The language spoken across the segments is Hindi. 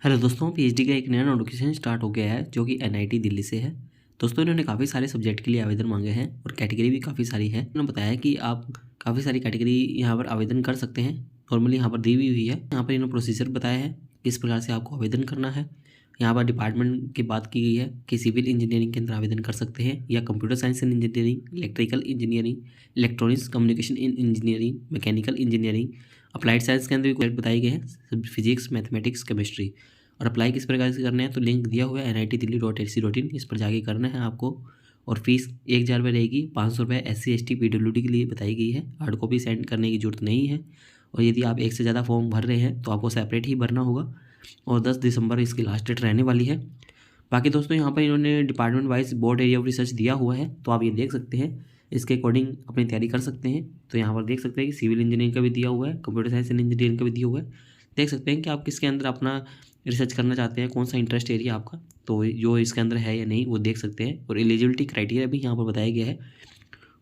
हेलो दोस्तों, पीएचडी का एक नया नोटिफिकेशन स्टार्ट हो गया है जो कि एनआईटी दिल्ली से है। दोस्तों, इन्होंने काफ़ी सारे सब्जेक्ट के लिए आवेदन मांगे हैं और कैटेगरी भी काफ़ी सारी है। इन्होंने बताया कि आप काफ़ी सारी कैटेगरी यहाँ पर आवेदन कर सकते हैं। नॉर्मली यहाँ पर दी हुई है। यहाँ पर इन्होंने प्रोसीजर बताया है किस प्रकार से आपको आवेदन करना है। यहाँ पर डिपार्टमेंट की बात की गई है कि सिविल इंजीनियरिंग के अंदर आवेदन कर सकते हैं या computer science in engineering, electrical engineering, electronics communication in engineering, mechanical engineering, applied science के अंदर भी बताई गए हैं, फिजिक्स, मैथमेटिक्स, केमिस्ट्री। और अप्लाई किस प्रकार से करना है तो लिंक दिया हुआ है nitdelhi.ac.in, इस पर जाके करना है आपको। और फीस 1000 रुपये रहेगी। 500 रुपये SC ST PWD के लिए बताई गई है। हार्ड कॉपी सेंड करने की जरूरत नहीं है। और यदि आप एक से ज़्यादा फॉर्म भर रहे हैं तो आपको सेपरेट ही भरना होगा। और 10 दिसंबर इसकी लास्ट डेट रहने वाली है। बाकी दोस्तों, यहाँ पर इन्होंने department wise board area of research दिया हुआ है, तो आप ये देख सकते हैं। इसके अकॉर्डिंग अपनी तैयारी कर सकते हैं। तो यहाँ पर देख सकते हैं कि सिविल इंजीनियरिंग का भी दिया हुआ है, कंप्यूटर साइंस एंड इंजीनियरिंग का भी दिया हुआ है। देख सकते हैं कि आप किसके अंदर अपना रिसर्च करना चाहते हैं, कौन सा इंटरेस्ट एरिया आपका, तो जो इसके अंदर है या नहीं वो देख सकते हैं। और एलिजिबिलिटी क्राइटेरिया भी यहाँ पर बताया गया है।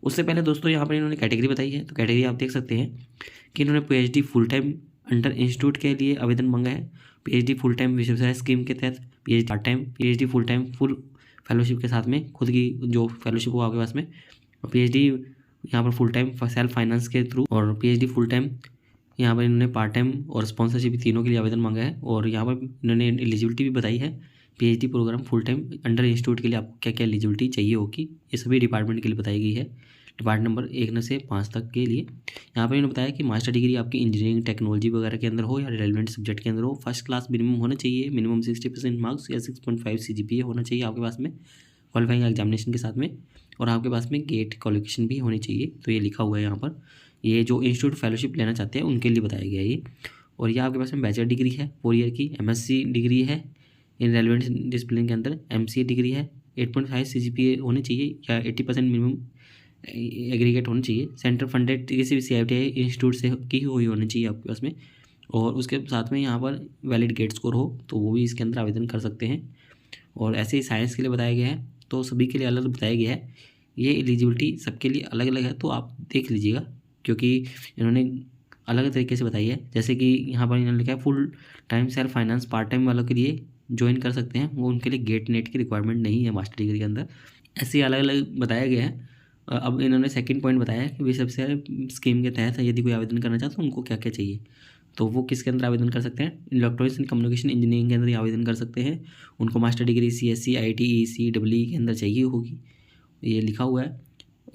उससे पहले दोस्तों, यहाँ पर इन्होंने कैटेगरी बताई है, तो कैटेगरी आप देख सकते हैं कि इन्होंने PhD full time under institute के लिए आवेदन मांगा है। PhD फुल टाइम विश्वविद्यालय स्कीम के तहत, PhD part time, PhD full time full fellowship के साथ में, खुद की जो फेलोशिप हो आपके पास में, और PhD यहाँ पर फुल टाइम सेल्फ फाइनेंस के थ्रू, और PhD फुल टाइम यहाँ पर इन्होंने पार्ट टाइम और स्पॉन्सरशिप तीनों के लिए आवेदन मांगा है। और यहाँ पर इन्होंने एलिजिबिलिटी भी बताई है। PhD programme full time under institute के लिए आपको क्या क्या एलिजिबिलिटी चाहिए होगी, ये सभी डिपार्टमेंट के लिए बताई गई है। डिपार्टमेंट नंबर 1 से 5 तक के लिए यहाँ पर इन्होंने बताया कि मास्टर डिग्री आपकी इंजीनियरिंग टेक्नोलॉजी वगैरह के अंदर हो या रेलेवेंट सब्जेक्ट के अंदर हो, फर्स्ट क्लास मिनिमम होना चाहिए, मिनिमम 60% मार्क्स या 6.5 CGPA होना चाहिए आपके पास में क्वालिफाइंग एग्जामिनेशन के साथ में। और आपके पास में गेट क्वालिफिकेशन भी होनी चाहिए। तो ये लिखा हुआ है यहाँ पर। ये जो इंस्टीट्यूट फेलोशिप लेना चाहते हैं उनके लिए बताया गया है ये। और ये आपके पास में बैचलर डिग्री है 4 ईयर की, MSc डिग्री है इन रेलिवेंट डिसिप्लिन के अंदर, MCA डिग्री है, 8.5 CGPA होनी चाहिए या 80% मिनिमम एग्रीगेट होनी चाहिए, सेंटर फंडेड किसी भी CITI इंस्टीट्यूट से की हुई होनी चाहिए आपके पास में। और उसके साथ में यहाँ पर वैलिड गेट स्कोर हो तो वो भी इसके अंदर आवेदन कर सकते हैं। और ऐसे ही साइंस के लिए बताया गया है, तो सभी के लिए अलग अलग बताया गया है। ये एलिजिबिलिटी सबके लिए अलग अलग है, तो आप देख लीजिएगा, क्योंकि इन्होंने अलग अलग तरीके से बताई है। जैसे कि यहाँ पर इन्होंने लिखा है full time self finance part time वालों के लिए ज्वाइन कर सकते हैं, वो उनके लिए गेट नेट की रिक्वायरमेंट नहीं है मास्टर डिग्री के अंदर। ऐसे ही अलग अलग बताया गया है। अब इन्होंने सेकंड पॉइंट बताया है कि विश्वविद्यालय स्कीम के तहत यदि कोई आवेदन करना चाहता है तो उनको क्या क्या चाहिए, तो वो किसके अंदर आवेदन कर सकते हैं। इलेक्ट्रॉनिक्स एंड कम्युनिकेशन इंजीनियरिंग के अंदर ही आवेदन कर सकते हैं। उनको master degree CSC IIT EC EE के अंदर चाहिए होगी, ये लिखा हुआ है।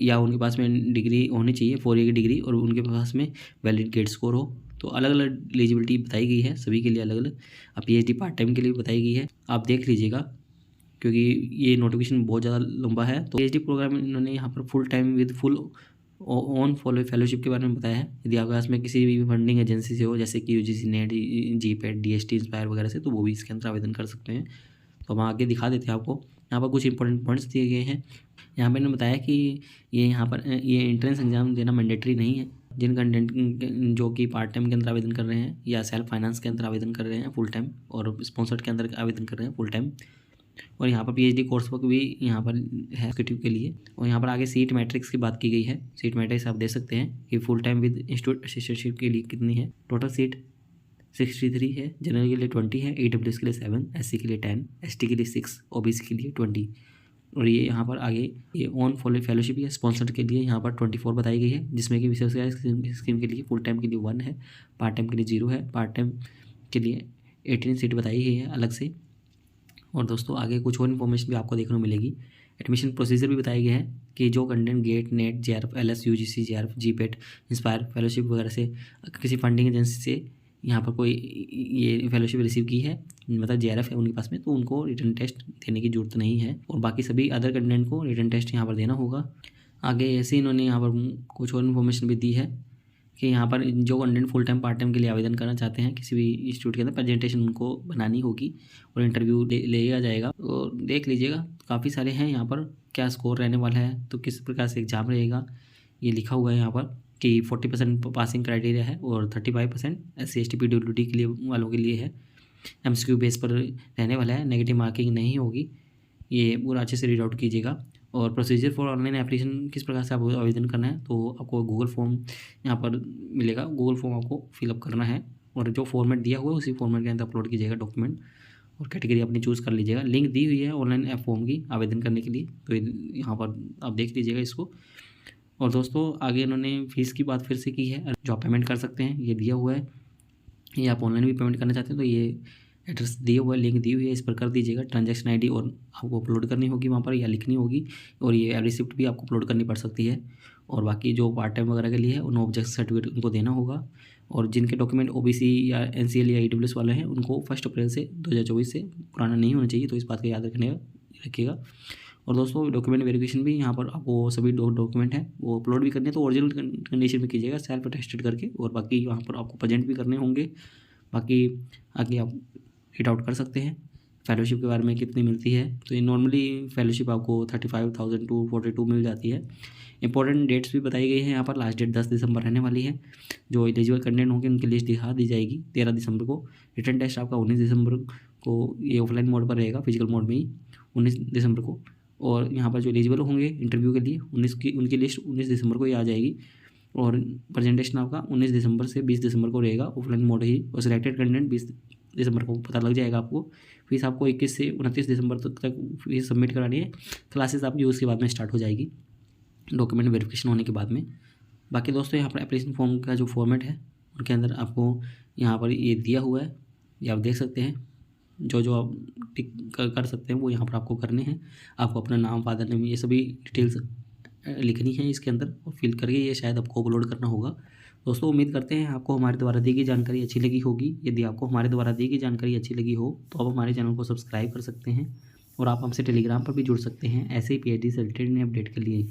या उनके पास में डिग्री होनी चाहिए 4 ईयर की डिग्री, और उनके पास में वैलिड गेट स्कोर हो। तो अलग अलग एलिजिबिलिटी बताई गई है सभी के लिए अलग अलग। अब PhD पार्ट टाइम के लिए बताई गई है, आप देख लीजिएगा, क्योंकि ये नोटिफिकेशन बहुत ज़्यादा लंबा है। तो PhD प्रोग्राम इन्होंने यहाँ पर full time with full on follow fellowship के बारे में बताया है। यदि आपके पास में किसी भी फंडिंग एजेंसी से हो, जैसे कि UGC net, GPET, DST inspire वगैरह से, तो वो भी इसके अंदर आवेदन कर सकते हैं। तो हम आगे दिखा देते हैं आपको। यहाँ पर कुछ इंपॉर्टेंट पॉइंट्स दिए गए हैं। यहाँ पर इन्होंने बताया कि ये यहाँ पर ये एंट्रेंस एग्जाम देना मैंडेटरी नहीं है। जिन कैंडिडेट जो कि पार्ट टाइम के अंदर आवेदन कर रहे हैं या सेल्फ फाइनेंस के अंदर आवेदन कर रहे हैं फुल टाइम, और स्पॉन्सर्ड के अंदर आवेदन कर रहे हैं फुल टाइम। और यहाँ पर PhD कोर्स वर्क भी यहाँ पर है एग्जीक्यूटिव के लिए। और यहाँ पर आगे सीट मैट्रिक्स की बात की गई है। सीट मैट्रिक्स आप देख सकते हैं कि full time with institute assistantship के लिए कितनी है। टोटल सीट 63 है, जनरल के लिए 20 है, EWS के लिए 7, SC के लिए 10, ST के लिए 6, OBC के लिए 20। और ये यहाँ पर आगे ये ऑन फॉलो फेलोशिप या स्पॉन्सर्ड के लिए यहाँ पर 24 बताई गई है, जिसमें कि विश्वविद्यालय स्कीम के लिए फुल टाइम के लिए 1 है, पार्ट टाइम के लिए 0 है, पार्ट टाइम के लिए 18 सीट बताई गई है अलग से। और दोस्तों, आगे कुछ और इन्फॉर्मेशन भी आपको देखने को मिलेगी। एडमिशन प्रोसीजर भी बताया गया है कि जो content gate net JRF LS UGC JRF GPET inspire fellowship वगैरह से किसी फंडिंग एजेंसी से यहाँ पर कोई ये फेलोशिप रिसीव की है, मतलब JRF है उनके पास में, तो उनको रिटर्न टेस्ट देने की जरूरत नहीं है। और बाकी सभी अदर कंटेंट को रिटर्न टेस्ट यहाँ पर देना होगा। आगे ऐसे इन्होंने यहाँ पर कुछ और इन्फॉर्मेशन भी दी है कि यहाँ पर जो content full time part time के लिए आवेदन करना चाहते हैं किसी भी इंस्टीट्यूट के अंदर, प्रेजेंटेशन उनको बनानी होगी और इंटरव्यू लिया जाएगा। और देख लीजिएगा, काफ़ी सारे हैं यहाँ पर, क्या स्कोर रहने वाला है, तो किस प्रकार से एग्जाम रहेगा, ये लिखा हुआ है यहाँ पर कि 40% पासिंग क्राइटेरिया है और 35% SC ST PWD के लिए वालों के लिए है। MCQ बेस पर रहने वाला है, नेगेटिव मार्किंग नहीं होगी। ये पूरा अच्छे से रीड आउट कीजिएगा। और प्रोसीजर फॉर ऑनलाइन एप्लीकेशन किस प्रकार से आपको आवेदन करना है, तो आपको गूगल फॉर्म यहाँ पर मिलेगा, गूगल फॉर्म आपको फिलअप करना है। और जो फॉर्मेट दिया हुआ है उसी फॉर्मेट के अंदर अपलोड कीजिएगा डॉक्यूमेंट, और कैटेगरी अपनी चूज़ कर लीजिएगा। लिंक दी हुई है ऑनलाइन ऐप फॉर्म की आवेदन करने के लिए, तो यहाँ पर आप देख लीजिएगा इसको। और दोस्तों आगे इन्होंने फ़ीस की बात फिर से की है, जो आप पेमेंट कर सकते हैं ये दिया हुआ है। ये आप ऑनलाइन भी पेमेंट करना चाहते हैं तो ये एड्रेस दिया हुआ है, लिंक दी हुई है, इस पर कर दीजिएगा। ट्रांजैक्शन आईडी और आपको अपलोड करनी होगी वहाँ पर या लिखनी होगी, और ये रिसिप्ट भी आपको अपलोड करनी पड़ सकती है। और बाकी जो पार्ट टाइम वगैरह के लिए है उन ऑब्जेक्ट सर्टिफिकेट उनको देना होगा। और जिनके डॉक्यूमेंट ओबीसी या एनसीएल या ईडब्ल्यूएस वाले हैं उनको 1 अप्रैल से 2024 से पुराना नहीं होना चाहिए, तो इस बात का याद रखिएगा। और दोस्तों डॉक्यूमेंट वेरिफिकेशन भी यहाँ पर आपको सभी डॉक्यूमेंट हैं वो अपलोड भी करने हैं, तो ओरिजिनल कंडीशन में कीजिएगा सेल्फ अटेस्टेड करके, और बाकी यहाँ पर आपको प्रेजेंट भी करने होंगे। बाकी आगे आप रीड आउट कर सकते हैं। फेलोशिप के बारे में कितनी मिलती है, तो ये नॉर्मली फेलोशिप आपको 35,000 टू 42 मिल जाती है। इंपॉर्टेंट डेट्स भी बताई गई हैं यहाँ पर। लास्ट डेट 10 दिसंबर रहने वाली है। जो एलिजिबल कंटेंट होंगे उनकी लिस्ट दिखा दी जाएगी 13 दिसंबर को। रिटन टेस्ट आपका 19 दिसंबर को, ये ऑफलाइन मोड पर रहेगा, फिजिकल मोड में ही 19 दिसंबर को। और यहाँ पर जो एलिजिबल होंगे इंटरव्यू के लिए उनकी लिस्ट 19 दिसंबर को ही आ जाएगी। और प्रेजेंटेशन आपका 19 दिसंबर से 20 दिसंबर को रहेगा, ऑफलाइन मोड ही। और सिलेक्टेड कंटेंट 20 दिसंबर को पता लग जाएगा आपको। फीस आपको 21 से 29 दिसंबर तक फीस सबमिट करानी है। क्लासेस आपकी उसके बाद में स्टार्ट हो जाएगी डॉक्यूमेंट वेरिफिकेशन होने के बाद में। बाकी दोस्तों यहाँ पर एप्लीकेशन फॉर्म का जो फॉर्मेट है उनके अंदर आपको यहाँ पर ये दिया हुआ है, ये आप देख सकते हैं। जो आप टिक कर सकते हैं वो यहाँ पर आपको करने हैं। आपको अपना नाम, फादर नेम, ये सभी डिटेल्स लिखनी है इसके अंदर, और फिल करके ये शायद आपको अपलोड करना होगा। दोस्तों उम्मीद करते हैं आपको हमारे द्वारा दी गई जानकारी अच्छी लगी होगी। यदि आपको हमारे द्वारा दी गई जानकारी अच्छी लगी हो तो आप हमारे चैनल को सब्सक्राइब कर सकते हैं, और आप हमसे टेलीग्राम पर भी जुड़ सकते हैं ऐसे ही पीएचडी से रिलेटेड अपडेट के लिए।